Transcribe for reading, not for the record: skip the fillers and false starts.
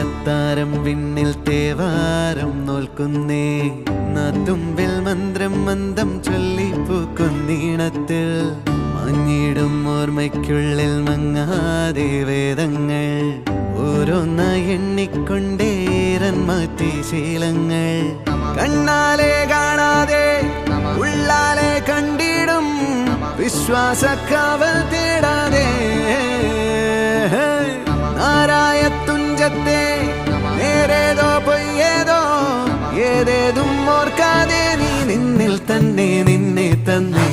അത്താരം വിണ്ണിൽ തേവാരം നോൽക്കുന്നേ നാത്തുമ്പിൽ മന്ത്രം മന്ദം ചൊല്ലിപ്പൂക്കുന്നീണത്തിൽ മങ്ങിടും ഓർമ്മയ്ക്കുള്ളിൽ മങ്ങാതെ വേദങ്ങൾ ഓരോന്നായി എണ്ണിക്കൊണ്ടേരൻ മാറ്റി ശീലങ്ങൾ കണ്ണാലെ കാണാതെ ഉള്ളാലെ കണ്ടിടും വിശ്വാസക്കാവൽ തേടാതെ നാരായ തുഞ്ചത്തെ നേരേതോ പൊയ്യേതോ ഏതേതും ഓർക്കാതെ നീ നിന്നിൽ തന്നെ നിന്നെ തന്നെ